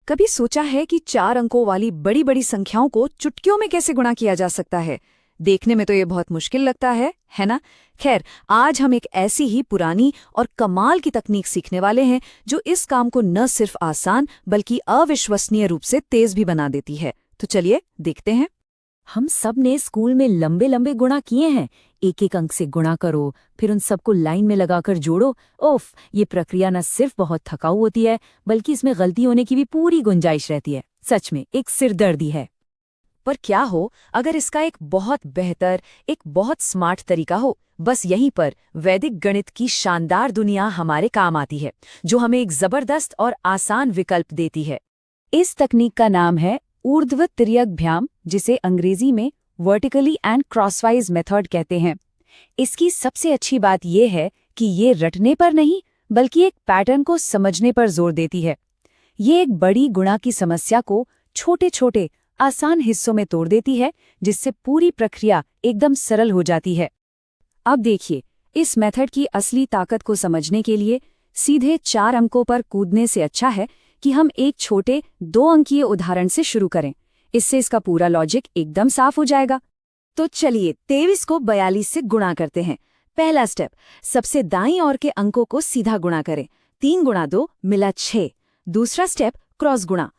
कभी सोचा है कि 4 अंकों वाली बड़ी बड़ी संख्याओं को चुटकियों में कैसे गुणा किया जा सकता है? देखने में तो ये बहुत मुश्किल लगता है ना? खैर, आज हम एक ऐसी ही पुरानी और कमाल की तकनीक सीखने वाले हैं जो इस काम को न सिर्फ आसान बल्कि अविश्वसनीय रूप से तेज भी बना देती है। तो चलिए देखते हैं। हम सब ने स्कूल में लंबे लंबे गुणा किए हैं। एक एक अंक से गुणा करो, फिर उन सबको लाइन में लगाकर जोड़ो। ओफ, ये प्रक्रिया न सिर्फ बहुत थकाऊ होती है बल्कि इसमें गलती होने की भी पूरी गुंजाइश रहती है। सच में एक सिरदर्दी है। पर क्या हो अगर इसका एक बहुत बेहतर, एक बहुत स्मार्ट तरीका हो? बस यहीं पर वैदिक गणित की शानदार दुनिया हमारे काम आती है, जो हमें एक जबरदस्त और आसान विकल्प देती है। इस तकनीक का नाम है ऊर्ध्व तिर्यकभ्याम, जिसे अंग्रेजी में वर्टिकली एंड क्रॉसवाइज मेथड कहते हैं। इसकी सबसे अच्छी बात यह है कि ये रटने पर नहीं बल्कि एक पैटर्न को समझने पर जोर देती है। ये एक बड़ी गुणा की समस्या को छोटे छोटे आसान हिस्सों में तोड़ देती है, जिससे पूरी प्रक्रिया एकदम सरल हो जाती है। अब देखिए, इस मेथड की असली ताकत को समझने के लिए सीधे 4 अंकों पर कूदने से अच्छा है कि हम एक छोटे 2 अंकीय उदाहरण से शुरू करें। इससे इसका पूरा लॉजिक एकदम साफ हो जाएगा। तो चलिए 23 को 42 से गुणा करते हैं। पहला स्टेप, सबसे दाईं ओर के अंकों को सीधा गुणा करें। 3 गुणा 2 मिला 6। दूसरा स्टेप, क्रॉस गुणा।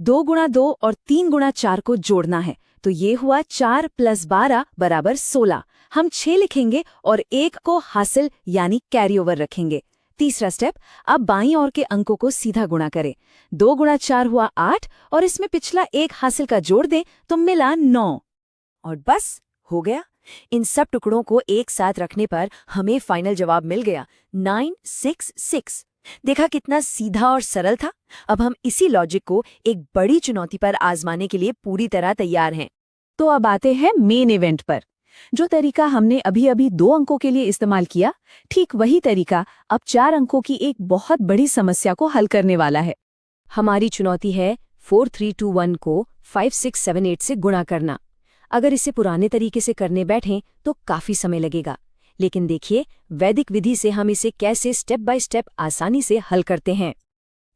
2 गुणा 2 और 3 गुणा 4 को जोड़ना है, तो ये हुआ 4 + 12 = 16। हम 6 लिखेंगे और 1 को हासिल यानी कैरी ओवर रखेंगे। तीसरा स्टेप, अब बाईं ओर के अंकों को सीधा गुणा करें। 2 गुणा 4 हुआ 8 और इसमें पिछला 1 हासिल का जोड़ दें तो मिला 9। और बस हो गया। इन सब टुकड़ों को एक साथ रखने पर हमें फाइनल जवाब मिल गया 966। देखा कितना सीधा और सरल था। अब हम इसी लॉजिक को एक बड़ी चुनौती पर आजमाने के लिए पूरी तरह तैयार हैं। तो अब आते हैं मेन इवेंट पर। जो तरीका हमने अभी अभी 2 अंकों के लिए इस्तेमाल किया, ठीक वही तरीका अब 4 अंकों की एक बहुत बड़ी समस्या को हल करने वाला है। हमारी चुनौती है 4321 को 5678 से गुणा करना। अगर इसे पुराने तरीके से करने बैठें तो काफी समय लगेगा, लेकिन देखिए वैदिक विधि से हम इसे कैसे स्टेप बाय स्टेप आसानी से हल करते हैं।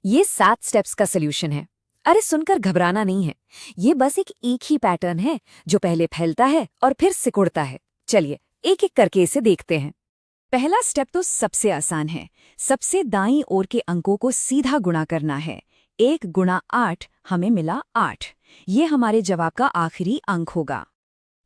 ये 7 स्टेप्स का सॉल्यूशन है। अरे सुनकर घबराना नहीं है, ये बस एक ही पैटर्न है जो पहले फैलता है और फिर सिकुड़ता है। चलिए एक एक करके इसे देखते हैं। पहला स्टेप तो सबसे आसान है। सबसे दाईं ओर के अंकों को सीधा गुणा करना है। 1 गुणा 8 हमें मिला 8। ये हमारे जवाब का आखिरी अंक होगा।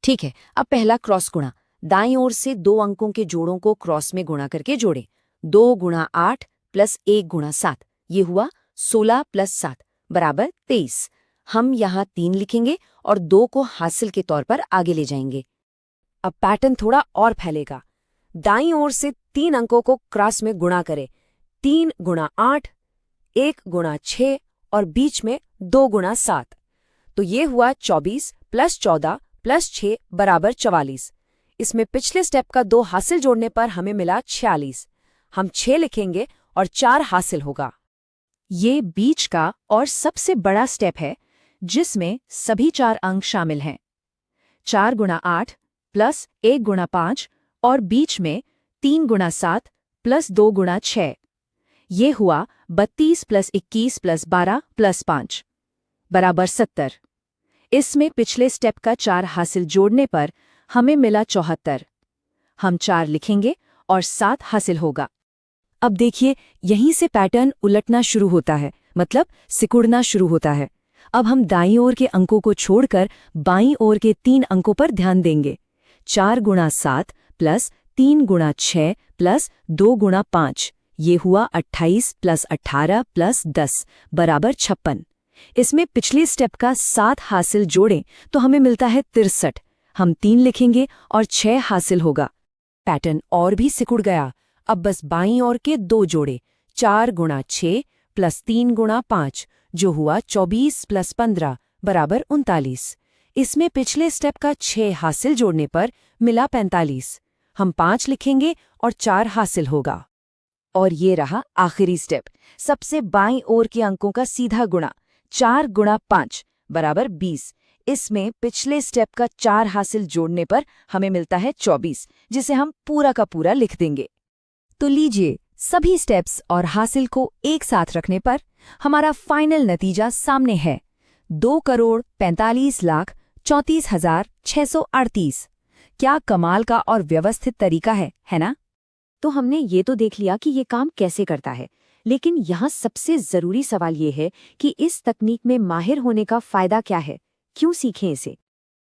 ठीक है, अब पहला क्रॉस गुणा। दाईं ओर से 2 अंकों के जोड़ों को क्रॉस में गुणा करके जोड़ें। 2 गुणा 8 + 1 गुणा 7, ये हुआ 16 + 7 = 23। हम यहाँ 3 लिखेंगे और 2 को हासिल के तौर पर आगे ले जाएंगे। अब पैटर्न थोड़ा और फैलेगा। दाईं ओर से 3 अंकों को क्रॉस में गुणा करें। 3 गुणा 8, 1 गुणा 6 और बीच में 2 गुणा 7, तो ये हुआ 24 + 14 + 6 = 44। इसमें पिछले स्टेप का 2 हासिल जोड़ने पर हमें मिला 46। हम 6 लिखेंगे और 4 हासिल होगा। ये बीच का और सबसे बड़ा स्टेप है, जिसमें सभी 4 अंक शामिल हैं। 4 गुणा 8 + 1 गुणा 5 और बीच में 3 गुणा 7 + 2 गुणा 6, ये हुआ 32 + 21 + 12 + 5 = 70। इसमें पिछले स्टेप का 4 हासिल जोड़ने पर हमें मिला 74। हम 4 लिखेंगे और 7 हासिल होगा। अब देखिए, यहीं से पैटर्न उलटना शुरू होता है, मतलब सिकुड़ना शुरू होता है। अब हम दाईं ओर के अंकों को छोड़कर बाईं ओर के 3 अंकों पर ध्यान देंगे। 4 गुणा 7 + 3 गुणा 6 + 2 गुणा 5, ये हुआ 28 + 18 + 10 = 56। इसमें पिछले स्टेप का 7 हासिल जोड़ें तो हमें मिलता है 63। हम 3 लिखेंगे और 6 हासिल होगा। पैटर्न और भी सिकुड़ गया। अब बस बाईं ओर के 2 जोड़े। 4 गुणा 6 + 3 गुणा 5, जो हुआ 24 + 15 = 39। इसमें पिछले स्टेप का 6 हासिल जोड़ने पर मिला 45। हम 5 लिखेंगे और 4 हासिल होगा। और ये रहा आखिरी स्टेप, सबसे बाईं ओर के अंकों का सीधा गुणा। 4 गुणा 5 = 20। इसमें पिछले स्टेप का 4 हासिल जोड़ने पर हमें मिलता है 24, जिसे हम पूरा का पूरा लिख देंगे। तो लीजिए, सभी स्टेप्स और हासिल को एक साथ रखने पर हमारा फाइनल नतीजा सामने है 2,45,34,638। क्या कमाल का और व्यवस्थित तरीका है ना? तो हमने ये तो देख लिया कि ये काम कैसे करता है, लेकिन यहाँ सबसे जरूरी सवाल ये है कि इस तकनीक में माहिर होने का फायदा क्या है, क्यों सीखें इसे?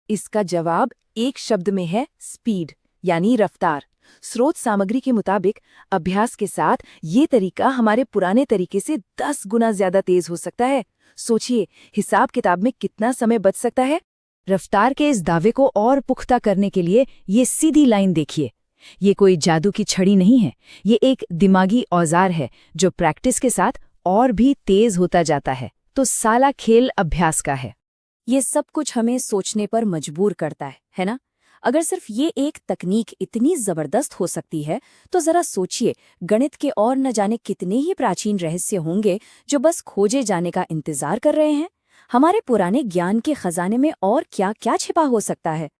इसका जवाब एक शब्द में है स्पीड, यानी रफ्तार। स्रोत सामग्री के मुताबिक अभ्यास के साथ ये तरीका हमारे पुराने तरीके से 10 गुना ज्यादा तेज हो सकता है। सोचिए, हिसाब किताब में कितना समय बच सकता है। रफ्तार के इस दावे को और पुख्ता करने के लिए ये सीधी लाइन देखिए। ये कोई जादू की छड़ी नहीं है, ये एक दिमागी औजार है जो प्रैक्टिस के साथ और भी तेज होता जाता है। तो साला खेल अभ्यास का है। ये सब कुछ हमें सोचने पर मजबूर करता है ना? अगर सिर्फ ये एक तकनीक इतनी जबरदस्त हो सकती है, तो जरा सोचिए गणित के और न जाने कितने ही प्राचीन रहस्य होंगे जो बस खोजे जाने का इंतजार कर रहे हैं। हमारे पुराने ज्ञान के खजाने में और क्या क्या छिपा हो सकता है।